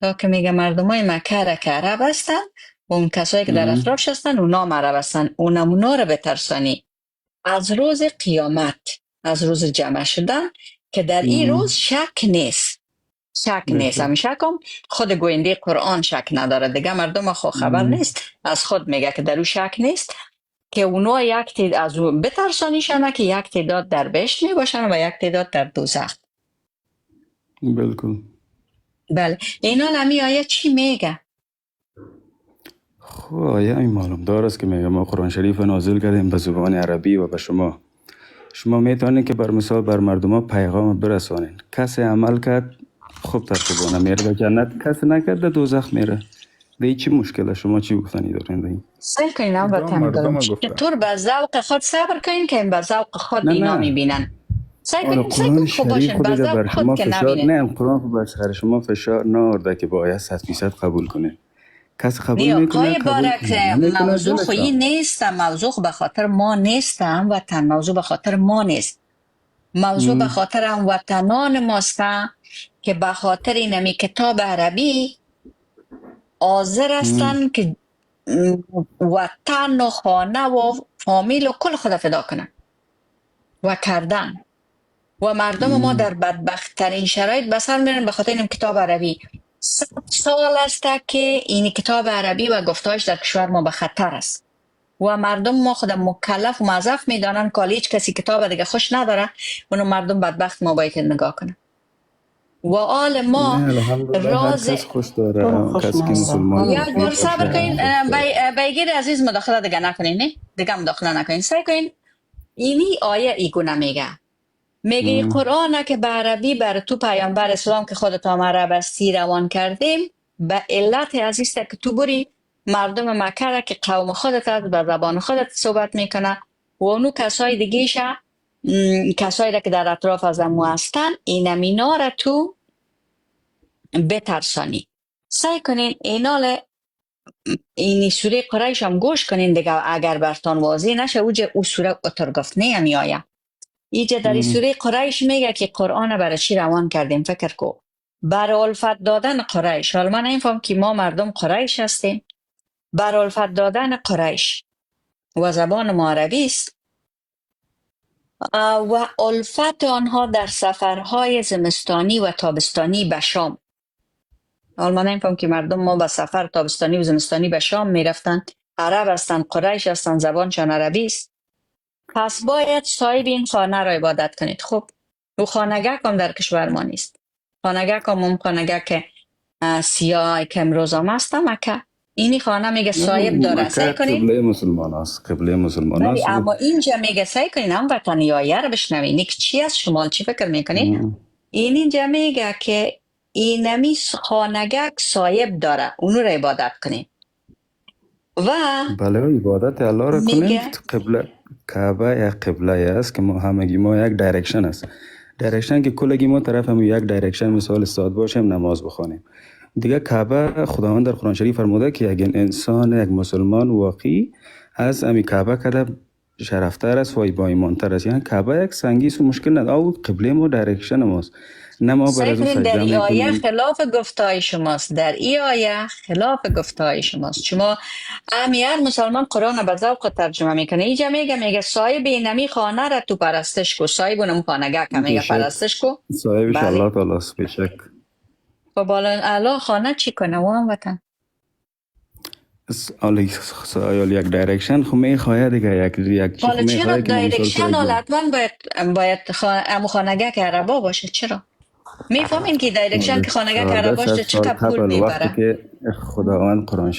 تا که میگه مردم های مکه را که عرب هستن و اون کسایی که در اطرافش هستن اونا هم عرب هستن اونا را بترسانی از روز قیامت، از روز جمع شدن که در این روز شک نیست. همین شک هم خود گوینده قرآن شک نداره دیگه. مردم خود خبر نیست از خود میگه که در او شک نیست که اونا یک تعداد از اون بترسانیشن که یک تعداد در بهشت می باشن و یک تعداد در دوزخ. بالکل. بله اینا نمی آیه چی میگه؟ خب آیه این معلوم دار است که میگه ما قرآن شریف نازل کردیم به زبان عربی و به شما میتونید که بر مثال بر مردم ها پیغام برسانید. کسی عمل کرد خوب ترتیبانه میره به جنت، کسی نکرد به دوزخ میره. دیگه چی مشکله؟ شما چی گفتنی دارین دیگه؟ سعی کنین هم وطن گلم چطور به ذوق خود صبر کنین که به ذوق خود اینا میبینن. سعی کنین قرآن خوب شریف باشین به ذوق بر خود شما که فشار نبینن. نه، قرآن خود بر سر شما فشار نارده که باید 100% قبول کنه. کسی قبول نیا میکنه قای قبول بارک کنه، نمیکنه موضوع دلش خویی نیست. موضوع به خاطر ما نیست هم وطن. موضوع به خاطر ما نیست. موضوع به خاطر هم وطنان ماست که به خاطر اینمی کتاب عربی حاضر هستن که وطن و خانه و فامیل و کل خود فدا کنن و کردن. و مردم ما در بدبختترین شرایط بسر میرن به خاطر این کتاب عربی. 100 سال است که این کتاب عربی و گفتارش در کشور ما به خطر است. و مردم ما خود مکلف و موظف میدانن که هیچ کسی کتاب دیگه خوش نداره، اونو مردم بدبخت ما باید نگاه کنن. و آل ما نه الحمدلله هر راز کس خوش تو داره، خوش کسی که نداره. مسلمان یک بار صبر کنین. باشه. بیگیر عزیز مداخله دیگه نکنین، نه دیگه مداخله نکنین، سعی کنین. اینی آیه ایگونه میگه قرآن که به عربی بر تو پیامبر اسلام که خودت هم عرب هستی روان کردیم، به علت عزیز که تو بری مردم مکه را که قوم خودت از به زبان خودت صحبت میکنه و اونو کسای دیگه کسایی را که در اطراف از امو هستن اینمینا را تو بترسانی. سعی کنین اینی سوره قریش هم گوش کنین دیگه، اگر برتان واضح نشه او سوره اتر گفت نه یعنی آیه ایجا در سوره قریش میگه که قرآن برای چی روان کردیم. فکر کو برای الفت دادن قریش. حالا من نمیفهم که ما مردم قریش هستیم. برای الفت دادن قریش و زبان ما عربی است و الفت آنها در سفرهای زمستانی و تابستانی به شام. حالا من نمیفهم که مردم ما به سفر تابستانی و زمستانی به شام میرفتن، عرب هستن، قریش هستن، زبانشان عربی است. پس باید صاحب این خانه را عبادت کنید. خب او خانگاه کم در کشور ما نیست. خانگاه کم هم خانگاه که سیاه که امروز هم هست مکه. اینی خانه میگه صاحب داره. سعی کنید قبله مسلمان است، قبله مسلمان است. اما اینجا میگه سعی کنید هم وطنی آیه رو بشنوید. نیک چی از شما چی فکر میکنید؟ اینجا میگه که اینمی خانگاه صاحب داره، اونو را عبادت کنید. و بله عبادت الله را کنید. قبله کعبه یک قبله است که ما همگی ما یک دایرکشن است. دایرکشن که کلگی ما طرف هم یک دایرکشن مثال استاد باشیم نماز بخوانیم. دیگه کعبه خداوند در قرآن شریف فرموده که یک انسان یک مسلمان واقعی از امی کعبه کده شرفتر است و با ایمانتر است. یعنی کعبه یک سنگیست و مشکل نداره. او قبله ما دایرکشن ماست. نه ما بر از در این آیه خلاف گفتای شماست. در این آیه خلاف گفتای شماست. شما هر مسلمان قرآن به ذوق ترجمه میکنه. اینجا میگه صاحب اینمی خانه را تو پرستش کو. صاحب اونم خانگاه که میگه پرستش کو. صاحبش الله تعالی است بشک. خب بالا الله خانه چی کنه و هم وطن؟ آیا یک دایرکشن خو میخواه دیگه یک حالا چرا دایرکشن حتما باید خانگاه که عربا باشه؟ چرا؟ میفهمین که دایرکشن که خانگاه که عربا باشه چقدر پول میبره؟ وقتی که خداوند قرآن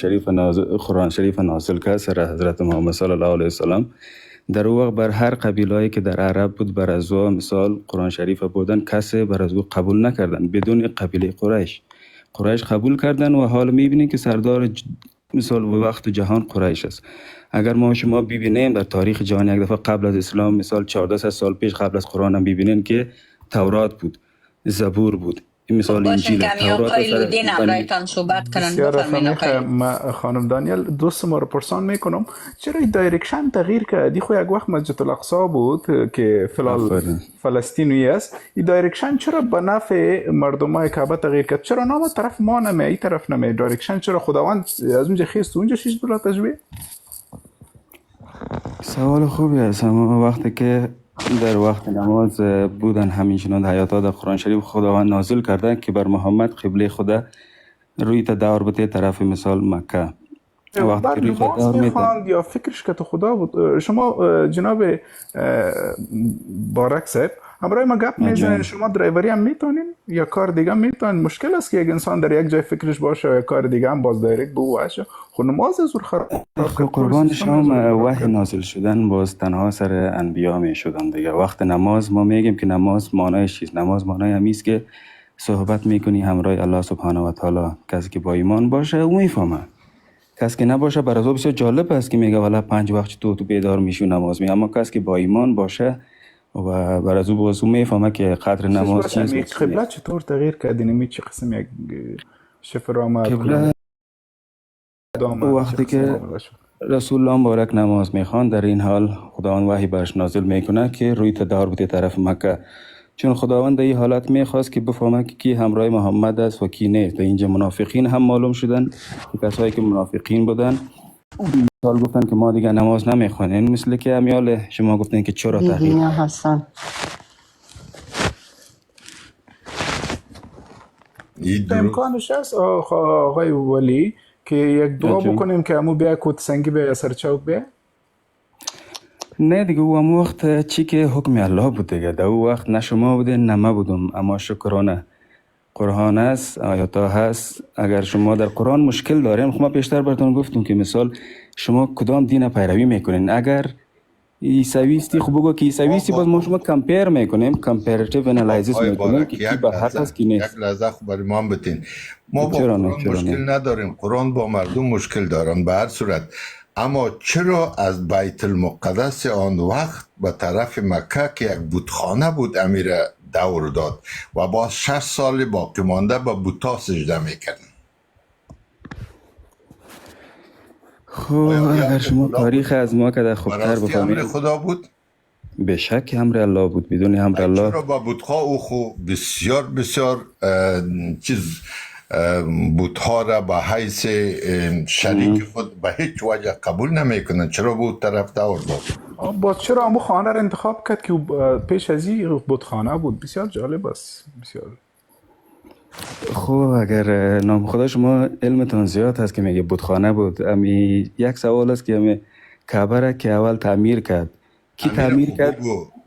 شریف نازل کرد سر حضرت محمد صلی الله علیه وسلم، در او وقت بر هر قبیله‌ای که در عرب بود بر از او مثال قرآن شریف بودن کسی بر از او قبول نکردن بدون قبیله قریش قبول کردن و حال میبینید که سردار مثال و وقت جهان قریش است. اگر ما شما ببینیم در تاریخ جهان یک دفعه قبل از اسلام مثال 1400 سال پیش قبل از قرآن هم ببینین که تورات بود، زبور بود، مثال انجیل. خانم دانیل دوست ما رو پرسان میکنم چرا این دایرکشن تغییر کرد؟ دی خو یک وقت مسجد الاقصی بود که فلسطینی است. این دایرکشن چرا به نفع مردمای کعبه تغییر کرد؟ چرا نام طرف ما نمی این طرف نمی؟ دایرکشن چرا خداوند از اونجا خیست اونجا شیش بلا تجویه؟ سوال خوبی است. اما وقتی که در وقت نماز بودن همینچنان حیاتا در قرآن شریف خداوند نازل کرده که بر محمد قبله خدا روی تدار بوده طرف مثال مکه. وقتی که روی نماز میخواند یا فکرش که تو خدا بود. شما جناب بارک صاحب همراه ما گپ میزنین، شما درایوری هم میتونین یا کار دیگه هم میتونین؟ مشکل است که یک انسان در یک جای فکرش باشه و کار دیگه هم باز دایرکت بواشه. خب نماز زور خراب قربان شما وحی نازل شدن باز تنها سر انبیا می شدن دیگه. وقت نماز ما میگیم که نماز معنایش چیست؟ نماز معنای همیست که صحبت میکنی همراه الله سبحانه و تعالی. کسی که با ایمان باشه او میفهمه، کسی که نباشه برای او بسیار جالب است که میگه والا 5 وقت تو بیدار میشی و نماز می. اما کسی که با ایمان باشه و برای او باز او میفهمه که قدر نماز چیست. قبله چطور تغییر کرد؟ اینمی چه قسم یک شفر آمد؟ وقتی که رسول الله مبارک نماز میخوان در این حال خداوند وحی برش نازل میکنه که روی تدار بوده طرف مکه، چون خداوند در این حالت میخواست که بفهمه که کی همراه محمد است و کی نیست. در اینجا منافقین هم معلوم شدن، کسایی که منافقین بودن مثال گفتن که ما دیگه نماز نمیخوانیم، مثل که امیال شما گفتن که چرا تغییر هستن. امکانش هست آقای ولی که یک دعا بکنیم که همو بیا کود سنگی بیا سرچاوک بیا؟ نه دیگه او هم وقت چی که حکم الله بود دیگه. در او وقت نه شما بودین نه ما بودم، اما شکرانه قرآن است، آیات ها هست. اگر شما در قرآن مشکل دارین، خب ما پیشتر براتون گفتم که مثال شما کدام دین پیروی میکنین. اگر عیسویستی خب بگو که عیسویستی، باز ما شما کمپیر میکنیم، کمپیراتیو انالیزیس میکنیم که کی به حق است کی نیست. یک لحظه خب برای ما بتین، ما با قرآن مشکل نداریم، قرآن با مردم مشکل دارن به هر صورت. اما چرا از بیت المقدس آن وقت به طرف مکه که یک بتخانه بود امیر دور داد و با 6 سال باقی مانده به بوتا سجده میکردن؟ خب اگر شما تاریخ از ما که در خوبتر بفهمید، امر خدا بود؟ به شک امر الله بود. بدون امر الله چرا با بتها او خو بسیار بسیار چیز بتها را به حیث شریک خود به هیچ وجه قبول نمیکنن؟ چرا بود طرف دور داد؟ باز چرا امو خانه را انتخاب کرد که پیش از این بتخانه بود؟ بسیار جالب است، بسیار. خب اگر نام خدا شما علمتون زیاد هست که میگه بتخانه بود، امی یک سوال است که امی کعبه را که اول تعمیر کرد، کی تعمیر کرد؟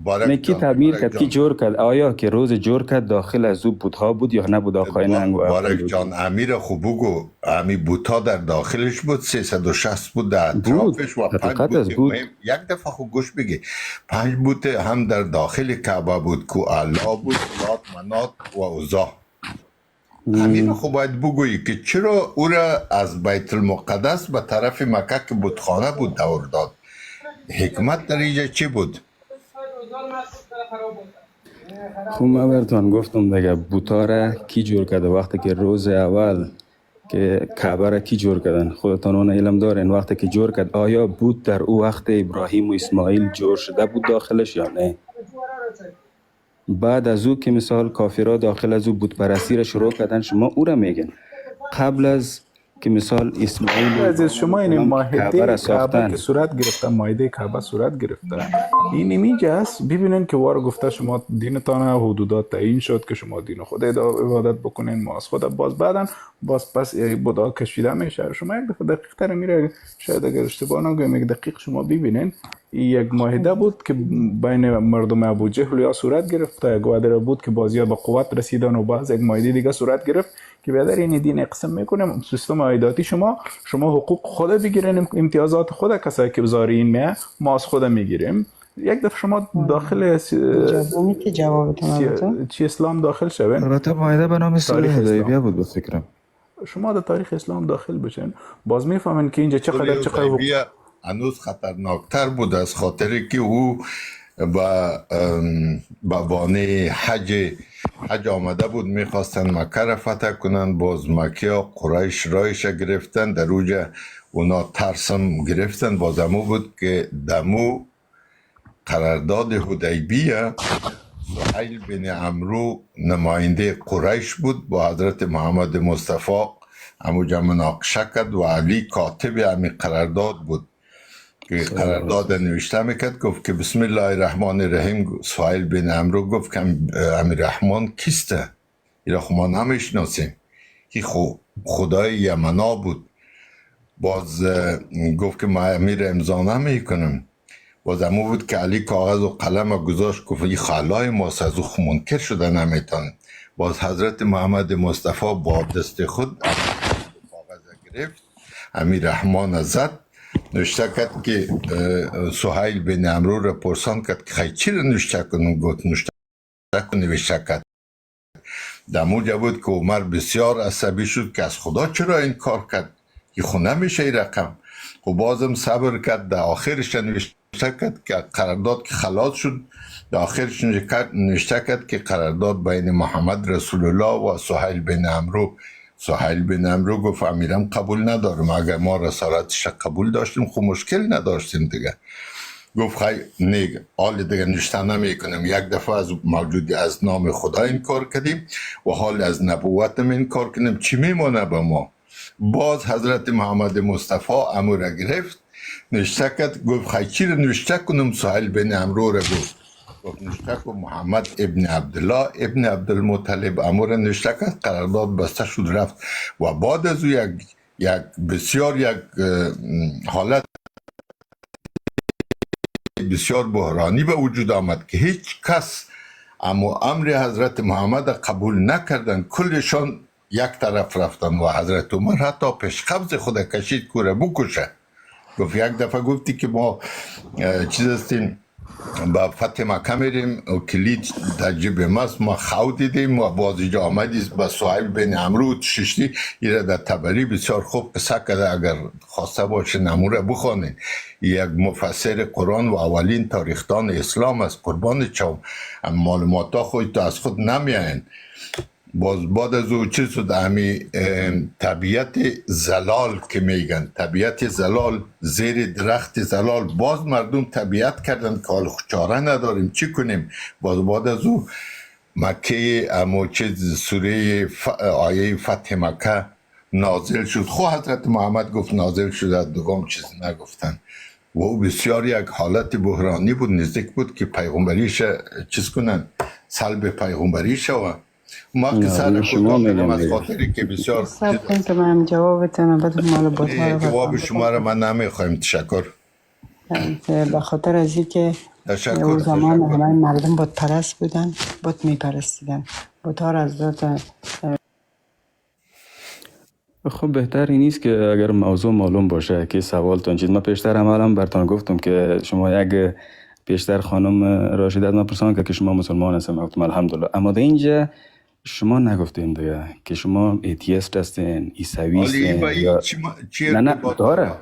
نه کی تعمیر کرد؟ کی جور کرد؟ آیا که روز جور کرد داخل از او بتها بود یا نبود؟ آقای ننگ بارک جان امیر خوب بگو، امی بتها در داخلش بود؟ 360 بود در اطرافش و 5 بود. یک دفعه خوب گوش بگی، 5 بت هم در داخل کعبه بود که الله بود، لات منات و عزا. همین خب باید بگویی که چرا او را از بیت المقدس به طرف مکه که بتخانه بود دور داد؟ حکمت در اینجا چی بود؟ خب من براتون گفتم دیگه، بوتا را کی جور کرده؟ وقتی که روز اول که کعبه را کی جور کردن؟ خودتان اون علم دارین وقتی که جور کرد آیا بود در او وقت ابراهیم و اسماعیل جور شده بود داخلش یا نه؟ بعد از او که مثال کافرها داخل از او بت پرستی را شروع کردن، شما او را میگن قبل از که مثال اسماعیل عزیز شما این ماهده کعبه که صورت گرفته، ماهده کعبه صورت گرفته، این اینجاست. ببینین که وار گفته شما دینتان حدودات تعیین شد که شما دین خود عبادت بکنین، ما از خود باز بعدن باز پس بودا کشیده میشه. شما یک دفعه دقیق تر میره، شاید اگر اشتباه نگویم یک دقیق شما ببینین یک ماهده بود که بین مردم ابو جهل یا صورت گرفته، یک وعده بود که بازی به قوت رسیدن و باز یک ماهده دیگه صورت گرفت که بیادر این دین اقسم میکنم سیستم عایداتی شما حقوق خود بگیرین، امتیازات خود کسایی که بذارین ما از خود میگیریم. یک دفعه شما داخل که جوابتون چی اسلام داخل شوین، البته مایده به نام صلح حدیبیه بود به فکرم. شما در تاریخ اسلام داخل بشین باز میفهمین که اینجا چقدر هنوز خطرناکتر بود، از خاطری که او با بانه حج آمده بود، میخواستن مکه را فتح کنن. باز مکه ها قریش رایش گرفتن، در اوجه اونا ترسم گرفتن. باز امو بود که دمو قرارداد حدیبیه سهیل بن عمرو نماینده قریش بود، با حضرت محمد مصطفی اموجه مناقشه کرد و علی کاتب امی قرارداد بود که قرارداد نوشته میکرد. گفت که بسم الله الرحمن الرحیم. سهیل بن عمرو گفت که امی رحمان کیسته؟ ایرا خب ما نمیشناسیم، که خدای یمنا بود. باز گفت که ما امیر امضا نمیکنم. باز امو بود که علی کاغذ و قلم گذاشت، گفت این خلای ماست، از او منکر شده نمیتون. باز حضرت محمد مصطفی با دست خود کاغذ گرفت، امیر رحمان زد، نوشته کرد که سهیل بن عمرو را پرسان کرد که خیلی چی را نوشته کنم؟ گفت نوشته کنم نوشته کرد. دموجه بود که عمر بسیار عصبی شد که از خدا چرا این کار کرد که خو نمیشه این رقم. خب بازم صبر کرد، در آخرش نوشته کرد که قرارداد که خلاص شد، در آخرش نوشته کرد که قرارداد بین محمد رسول الله و سهیل بن عمرو. سهیل بن عمرو گفت امیرم قبول ندارم، اگر ما رسالتش قبول داشتیم خب مشکل نداشتیم دیگه. گفت خیلی نیگ حال دیگه نوشته نمی کنم. یک دفعه از موجودی از نام خدا این کار کردیم و حال از نبوتم این کار کنیم، چی میمونه به ما؟ باز حضرت محمد مصطفی امو را گرفت، نوشته کرد. گفت خیلی چی را نوشته کنم؟ سهیل بن عمرو را گفت نوشته که محمد ابن عبدالله ابن عبدالمطلب امو را نوشته کرد. قرارداد بسته شد رفت. و بعد از او یک بسیار یک حالت بسیار بحرانی به وجود آمد که هیچ کس اما امر حضرت محمد قبول نکردن، کلشان یک طرف رفتن و حضرت عمر حتی پیش قبض خود کشید کوره بکشه. گفت یک دفعه گفتی که ما چیز هستیم با فتح مکه میریم و کلید در جیب ماست، ما خو دیدیم و بازیجا آمدی با سهیل بن عمرو ششتی ایره در تبری بسیار خوب قصه کرده، اگر خواسته باشه نموره بخوانید. یک مفسر قرآن و اولین تاریخدان اسلام است، قربان چون معلومات ها خود از خود نمیاین. باز بعد از او چیز شد، همی طبیعت زلال که میگن، طبیعت زلال زیر درخت زلال، باز مردم طبیعت کردن که حال چاره نداریم چی کنیم. باز بعد از او مکه اما چیز سوره آیه فتح مکه نازل شد. خو حضرت محمد گفت نازل شد، از دوم چیز نگفتن و او بسیار یک حالت بحرانی بود، نزدیک بود که پیغمبریش چیز کنن، سلب پیغمبریش و ما که سر کوتاه میگم از خاطری که بسیار سب کن که من جوابتون بعد مال بطور جواب شما را من نمیخوایم. تشکر. به خاطر از این که تشکر. زمان همه مردم بت پرست بودن، بت میپرستیدن، بطور از ذات. خب بهتر این نیست که اگر موضوع معلوم باشه که سوالتون چیز. من پیشتر هم براتون گفتم که شما یک پیشتر خانم راشدت من پرسان که شما مسلمان هستین، گفتم الحمدلله، اما در اینجا شما نگفتین دیگه که شما ایتیست هستین، عیسوی هستین یا نه داره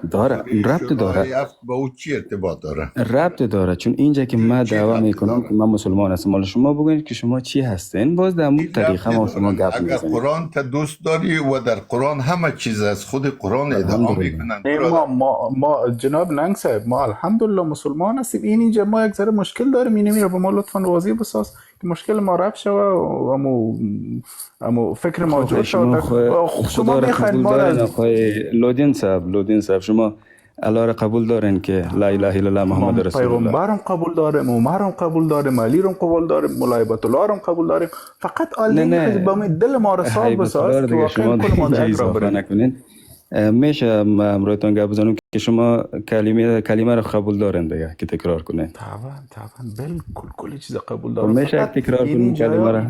ربط داره با او چی ارتباط داره؟ ربط داره، چون اینجا که من دعوا میکنم که من مسلمان هستم، مال شما بگوین که شما چی هستین، باز در مورد طریقه ما شما گپ میزنید. اگر قرآن تا دوست داری و در قرآن همه چیز از خود قرآن ادعا میکنن. ما جناب ننگ صاحب ما الحمدلله مسلمان هستیم. این اینجا ما یک ذره مشکل داریم، اینو میره به ما لطفا واضح بساز که مشکل ما رفع شوه و امو فکر ما جور شد. شما میخواین ما لودین صاحب شما الله را قبول دارین که لا اله الا الله محمد رسول الله؟ پیغمبرم قبول داریم، عمرم قبول داریم، علی رو قبول داریم، مولای بیت الله رو قبول داریم. فقط الله با دل ما را صاف بساز که واقعا کل ما در را برین. میشه امروزتون گپ بزنم که شما کلمه رو قبول دارین دیگه که تکرار کنین؟ طبعا بالکل کلی چیز قبول دارم. میشه تکرار کنین کلمه رو؟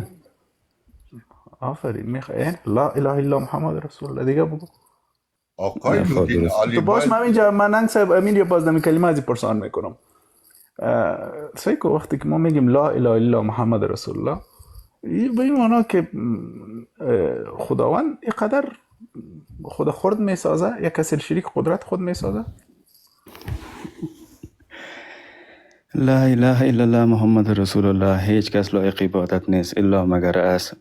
آفرین. میخواین لا اله الا محمد رسول الله دیگه بگو. آقای لودین عالی. تو باز من اینجا من ننگ صاحب امین یا باز نمی کلمه ازی پرسان میکنم. صحیح که وقتی که ما میگیم لا اله الا محمد رسول الله، به این معنا که خداوند اینقدر خدا خورد میسازه، یک کسی شریک قدرت خود میسازه. لا اله الا الله محمد رسول الله، هیچ کس لایق عبادت نیست الا مگر از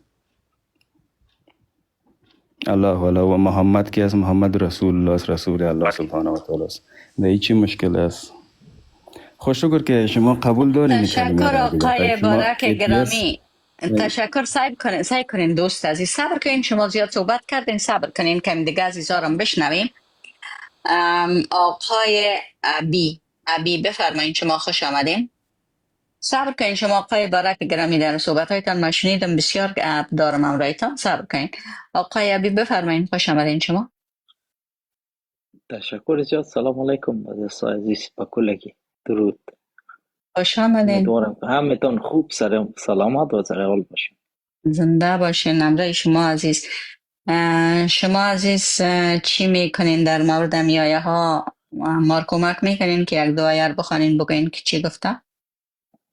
الله و محمد که از محمد رسول الله است، رسول الله سبحانه و تعالی است. در چی مشکل است؟ خوش شکر که شما قبول دارین. تشکر آقای بارک گرامی، تشکر. سعی کنین دوست عزیز صبر کنین، شما زیاد صحبت کردین، صبر کنین کم دیگه عزیزارم بشنویم. آقای ابی بفرمایین، شما خوش آمدین. صبر کنین شما آقای بارک گرامی، در صحبت هایتان ما شنیدم بسیار دارم امرایتان، صبر کنین. آقای ابی بفرمایین، خوش آمدین شما. تشکر زیاد. سلام علیکم عزیز پاکولگی، درود. خوش آمدین. امیدوارم همتون خوب سلامت و سر حال باشین. زنده باشین. امرای شما عزیز. شما عزیز چی میکنین در مورد می آیه ها؟ ما کمک میکنین که یک دو آیه بخوانین بگوین که چی گفته؟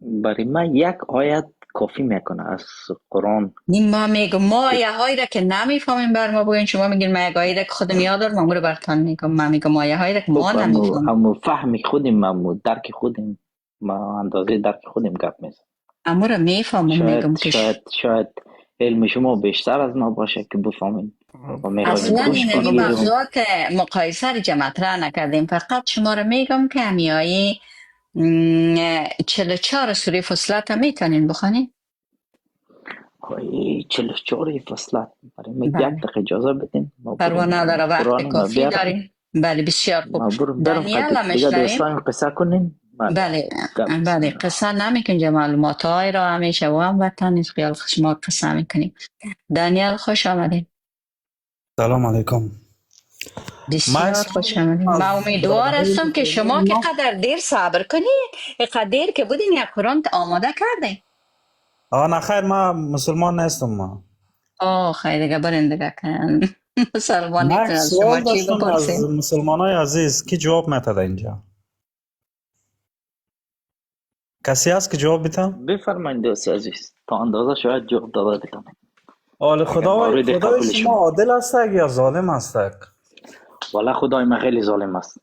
برای من یک آیت کافی میکنه از قرآن. ما میگم ما آیه هایی را که نمیفهمیم بر ما بگوین، شما میگین ما یک آیه را که خودم یاد دارم ما رو برتان میگم. من میگم آیه هایی را که ما نمیفهمیم. همو فهم خودیم، همو درک خودیم، ما اندازه درک خودیم گپ میزنیم. اما رو میفهمم. میگم که شاید علم شما بیشتر از ما باشه که بفهمیم. اصلا این موضوعات مقایسه را مطرح نکردیم، فقط شما رو میگم که همی آیه 44 سوره فصلت هم میتونین بخونین. 44 فصلت برای یک دقیقه اجازه بدین. پروانه داره، وقت کافی داریم. بله بسیار خوب. دانیل هم اشتریم قصه کنین. بله قصه نمیکن جا معلومات های را همیشه و هم وطن خیال شما قصه میکنیم. دانیل خوش آمدین. سلام علیکم. بسیار خوش آمدید. ما امیدوار هستم که شما که قدر دیر صبر کنید، قدر دیر که بودین یک قرآن آماده کردین. نه خیر، ما مسلمان نیستم. ما خیر دیگه برین دیگه کن مسلمانی من کن از سوال شما چی داشتم از بپرسیم. مسلمان های عزیز کی جواب میتده اینجا؟ کسی هست که جواب بده؟ بفرمایید دوست عزیز، تا اندازه شاید جواب داده بتونم. آل مورد خدای قبول شما شما. عادل هستک یا ظالم هستک؟ والا خدای من خیلی ظالم است.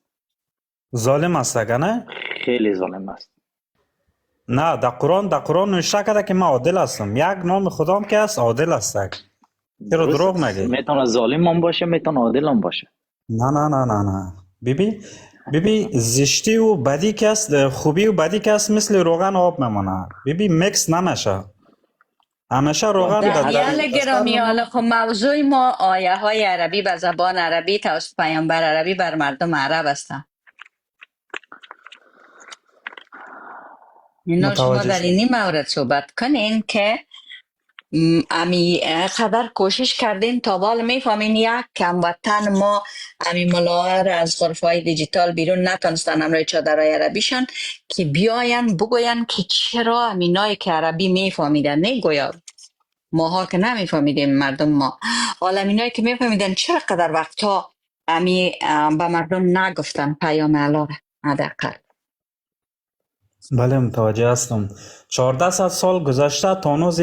ظالم هستک نه؟ خیلی ظالم است. نه، در قرآن نوشته کرده که من عادل هستم. یک نام خدام که هست عادل هستک. چرا دروغ میگی؟ میتونه ظالم هم باشه، میتونه عادل هم باشه. نه. بیبی زشتی و بدی که است، خوبی و بدی که است مثل روغن آب میمونه. بیبی میکس نمیشه. همیشه روغن دیال گرامی، حالا خب موضوع ما آیه های عربی به زبان عربی توسط پیامبر عربی بر مردم عرب هستند. اینا شما در این مورد صحبت کنین که امی قدر کوشش کردین تا بال میفهمین یک کموطن ما امی ملاحر از غرفهای دیجیتال بیرون نتونستن امروی چادرهای عربیشان که بیاین بگوین که چرا امینایی که عربی میفهمیدن، نه گویا ماها که نمیفهمیدیم مردم ما، حالا امینایی که میفهمیدن چرا قدر وقتا امی به مردم نگفتن پیام الله حداقل. بله متوجه هستم. 1400 سال گذشته تا